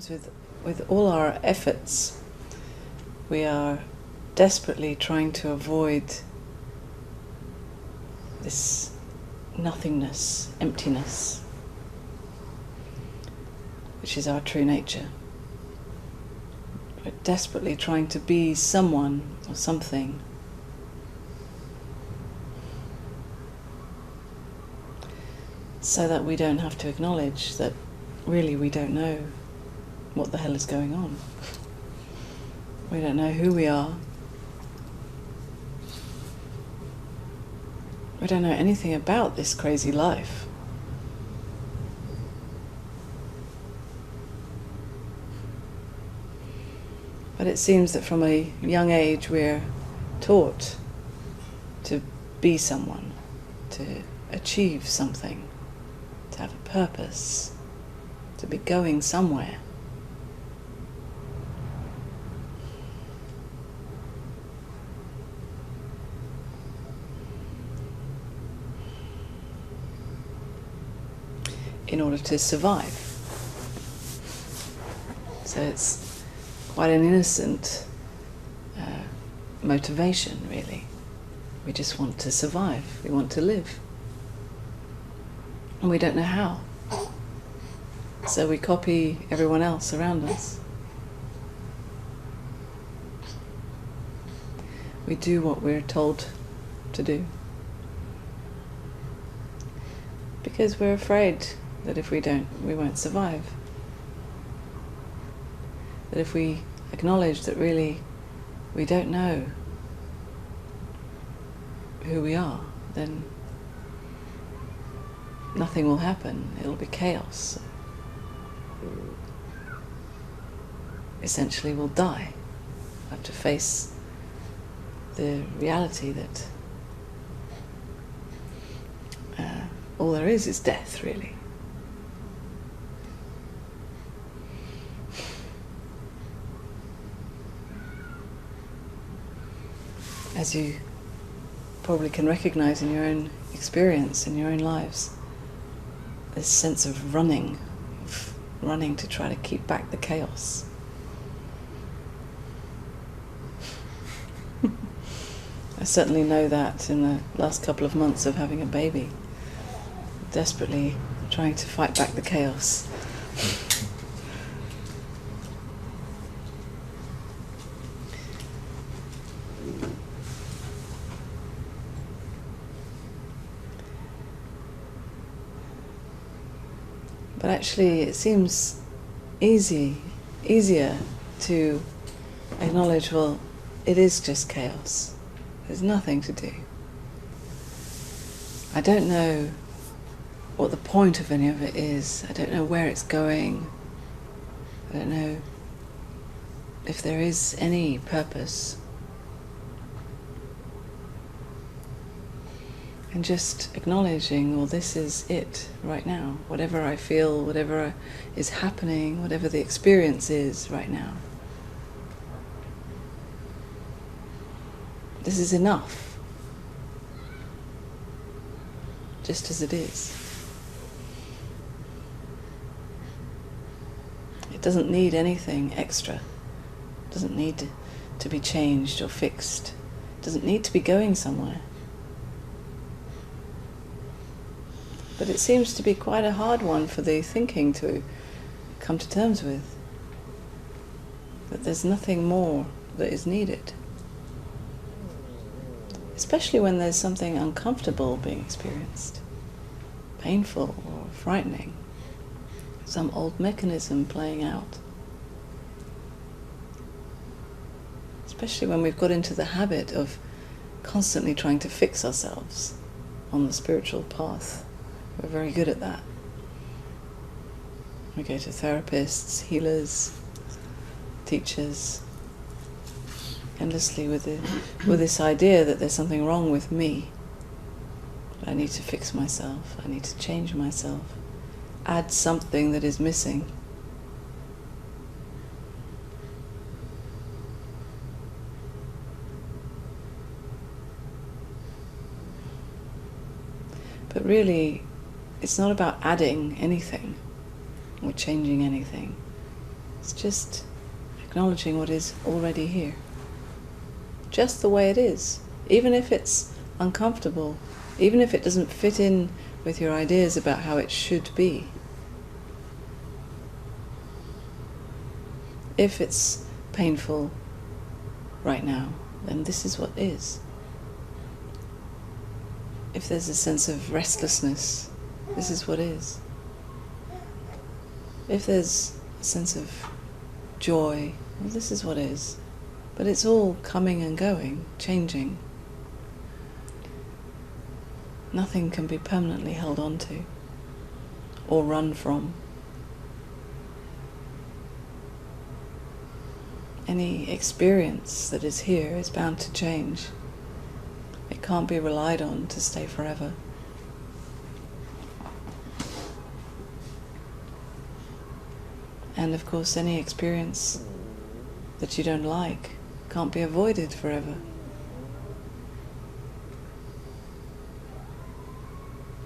seems with all our efforts, we are desperately trying to avoid this nothingness, emptiness, which is our true nature. We're desperately trying to be someone or something. So that we don't have to acknowledge that really we don't know what the hell is going on. We don't know who we are. We don't know anything about this crazy life. But it seems that from a young age we're taught to be someone, to achieve something, to have a purpose, to be going somewhere. In order to survive. So it's quite an innocent motivation, really. We just want to survive, we want to live. And we don't know how. So we copy everyone else around us. We do what we're told to do. Because we're afraid that if we don't, we won't survive. That if we acknowledge that really we don't know who we are, then nothing will happen. It'll be chaos. Essentially, we'll die. We'll have to face the reality that all there is death, really. As you probably can recognize in your own experience, in your own lives, this sense of running to try to keep back the chaos. I certainly know that in the last couple of months of having a baby, desperately trying to fight back the chaos. But actually it seems easier to acknowledge, well, it is just chaos. There's nothing to do. I don't know what the point of any of it is. I don't know where it's going. I don't know if there is any purpose. And just acknowledging, well, this is it right now. Whatever I feel, whatever is happening, whatever the experience is right now. This is enough. Just as it is. It doesn't need anything extra. It doesn't need to be changed or fixed. It doesn't need to be going somewhere. But it seems to be quite a hard one for the thinking to come to terms with. That there's nothing more that is needed. Especially when there's something uncomfortable being experienced. Painful or frightening. Some old mechanism playing out. Especially when we've got into the habit of constantly trying to fix ourselves on the spiritual path. We're very good at that. We go to therapists, healers, teachers, endlessly with this idea that there's something wrong with me. I need to fix myself, I need to change myself, add something that is missing. But really, it's not about adding anything or changing anything. It's just acknowledging what is already here. Just the way it is. Even if it's uncomfortable, even if it doesn't fit in with your ideas about how it should be. If it's painful right now, then this is what is. If there's a sense of restlessness, this is what is. If there's a sense of joy, well, this is what is. But it's all coming and going, changing. Nothing can be permanently held on to or run from. Any experience that is here is bound to change. It can't be relied on to stay forever. And of course, any experience that you don't like can't be avoided forever.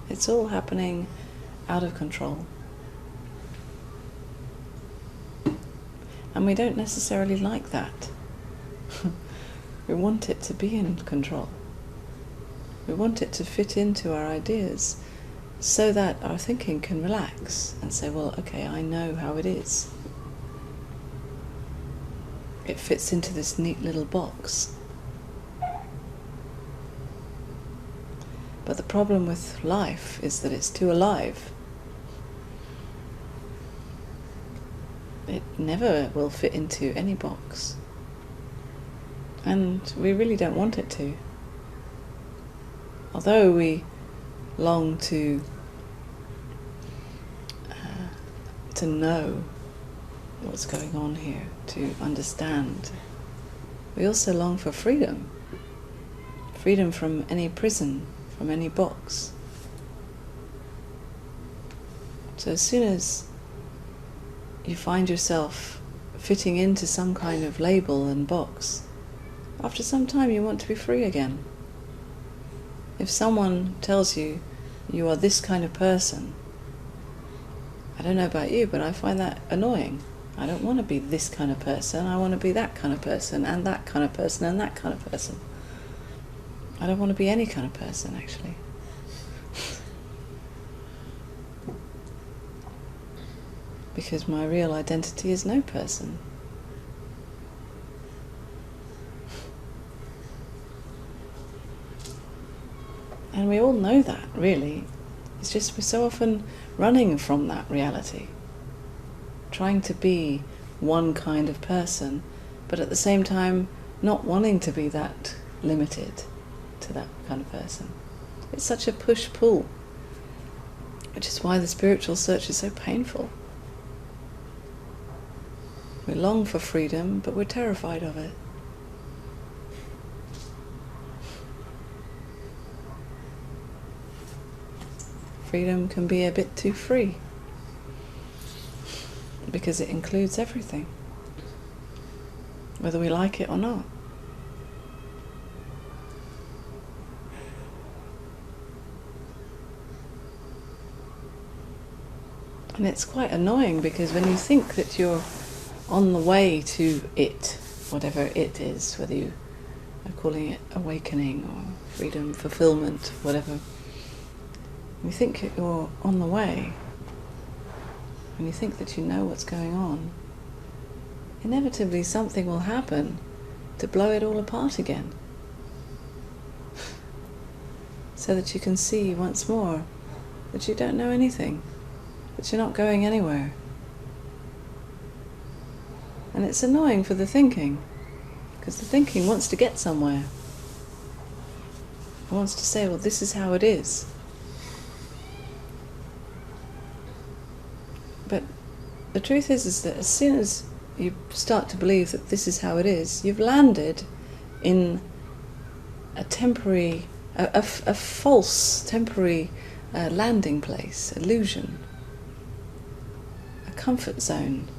It's all happening out of control. And we don't necessarily like that. We want it to be in control. We want it to fit into our ideas so that our thinking can relax and say, well, okay, I know how it is. It fits into this neat little box. But the problem with life is that it's too alive. It never will fit into any box. And we really don't want it to. Although we long to know what's going on here, to understand, we also long for freedom. Freedom from any prison, from any box. So as soon as you find yourself fitting into some kind of label and box, after some time you want to be free again. If someone tells you, you are this kind of person, I don't know about you, but I find that annoying. I don't want to be this kind of person, I want to be that kind of person, and that kind of person, and that kind of person. I don't want to be any kind of person, actually. Because my real identity is no person. And we all know that, really. It's just we're so often running from that reality. Trying to be one kind of person, but at the same time not wanting to be that limited to that kind of person. It's such a push-pull, which is why the spiritual search is so painful. We long for freedom, but we're terrified of it. Freedom can be a bit too free, because it includes everything, whether we like it or not. And it's quite annoying, because when you think that you're on the way to it, whatever it is, whether you are calling it awakening or freedom, fulfillment, whatever, you think you're on the way, and you think that you know what's going on, inevitably something will happen to blow it all apart again. So that you can see once more that you don't know anything, that you're not going anywhere. And it's annoying for the thinking, because the thinking wants to get somewhere. It wants to say, well, this is how it is. But the truth is that as soon as you start to believe that this is how it is, you've landed in a temporary, a false temporary landing place, illusion, a comfort zone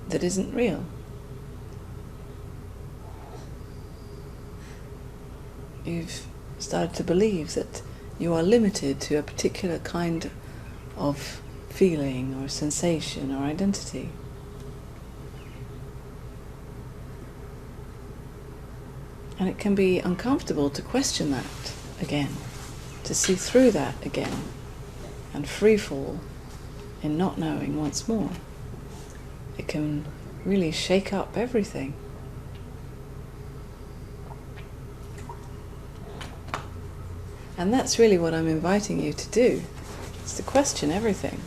that isn't real. You've started to believe that you are limited to a particular kind of feeling or sensation or identity. And it can be uncomfortable to question that again, to see through that again, and free fall in not knowing once more. It can really shake up everything. And that's really what I'm inviting you to do, is to question everything.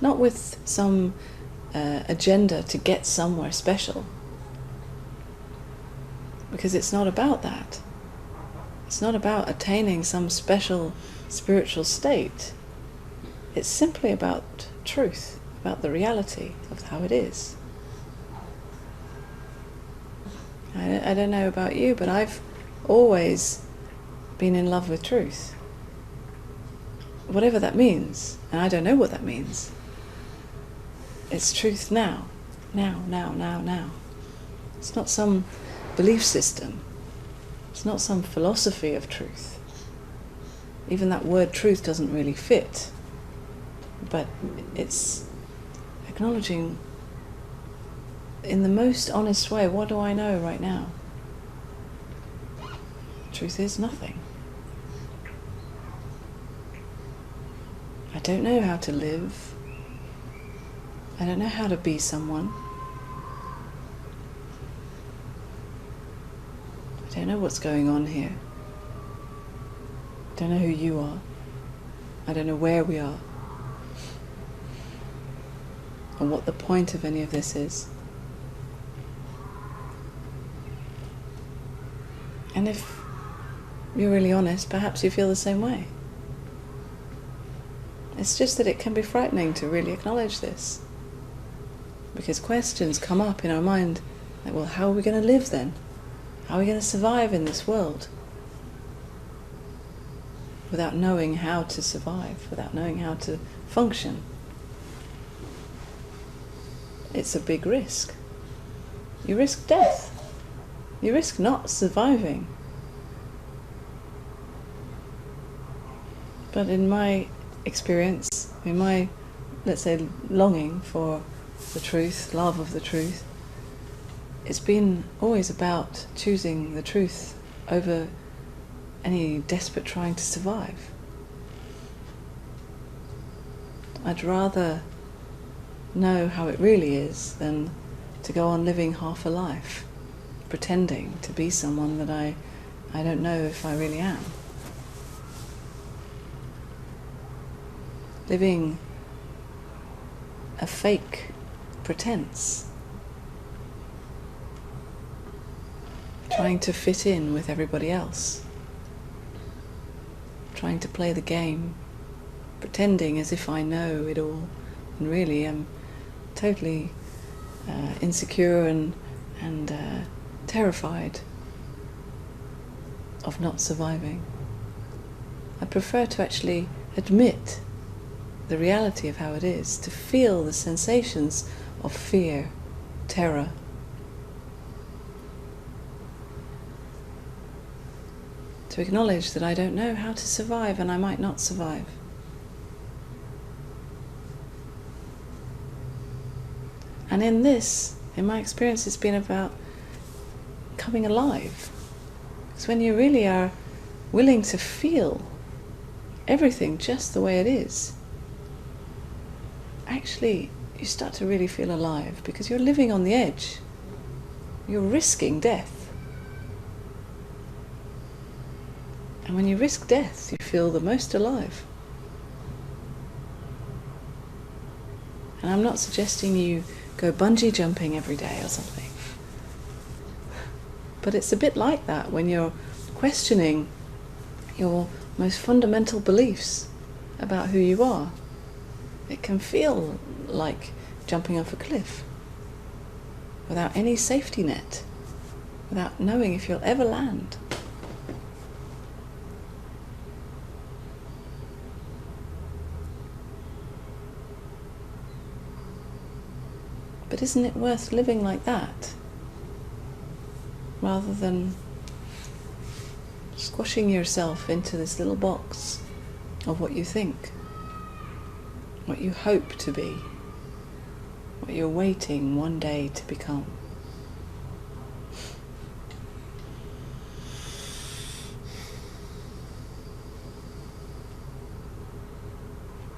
Not with some agenda to get somewhere special, because it's not about that. It's not about attaining some special spiritual state. It's simply about truth, about the reality of how it is. I don't know about you, but I've always been in love with truth. Whatever that means, and I don't know what that means. It's truth now. Now. It's not some belief system. It's not some philosophy of truth. Even that word truth doesn't really fit. But it's acknowledging in the most honest way, what do I know right now? Truth is nothing. I don't know how to live. I don't know how to be someone. I don't know what's going on here. I don't know who you are. I don't know where we are. And what the point of any of this is. And if you're really honest, perhaps you feel the same way. It's just that it can be frightening to really acknowledge this. Because questions come up in our mind, like, well, how are we going to live then? How are we going to survive in this world? Without knowing how to survive, without knowing how to function. It's a big risk. You risk death. You risk not surviving. But in my experience, in my, let's say, longing for the truth, love of the truth, it's been always about choosing the truth over any desperate trying to survive. I'd rather know how it really is than to go on living half a life, pretending to be someone that I don't know if I really am. Living a fake pretense. Trying to fit in with everybody else. Trying to play the game. Pretending as if I know it all. And really I'm totally insecure and terrified of not surviving. I prefer to actually admit the reality of how it is, to feel the sensations of fear, terror. To acknowledge that I don't know how to survive and I might not survive. And in this, in my experience, it's been about coming alive. Because when you really are willing to feel everything just the way it is, actually you start to really feel alive, because you're living on the edge. You're risking death. And when you risk death, you feel the most alive. And I'm not suggesting you go bungee jumping every day or something. But it's a bit like that when you're questioning your most fundamental beliefs about who you are. It can feel like jumping off a cliff without any safety net, without knowing if you'll ever land. But isn't it worth living like that, rather than squashing yourself into this little box of what you think, what you hope to be, what you're waiting one day to become?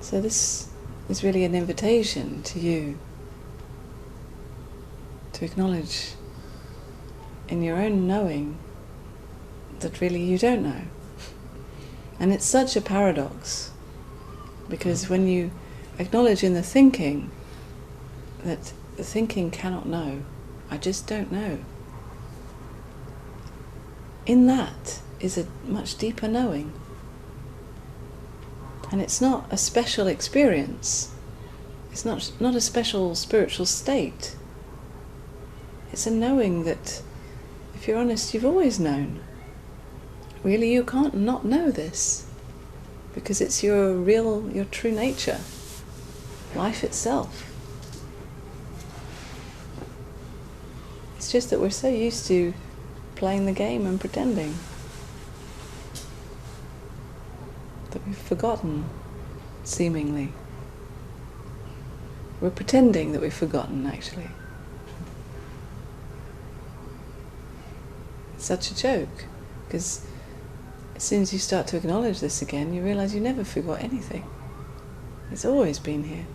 So this is really an invitation to you to acknowledge in your own knowing that really you don't know. And it's such a paradox, because when you acknowledge in the thinking that the thinking cannot know, I just don't know, in that is a much deeper knowing. And it's not a special experience. It's not a special spiritual state. It's a knowing that, if you're honest, you've always known. Really, you can't not know this, because it's your true nature, life itself. It's just that we're so used to playing the game and pretending that we've forgotten, seemingly. We're pretending that we've forgotten, actually. It's such a joke, because as soon as you start to acknowledge this again, you realize you never forgot anything. It's always been here.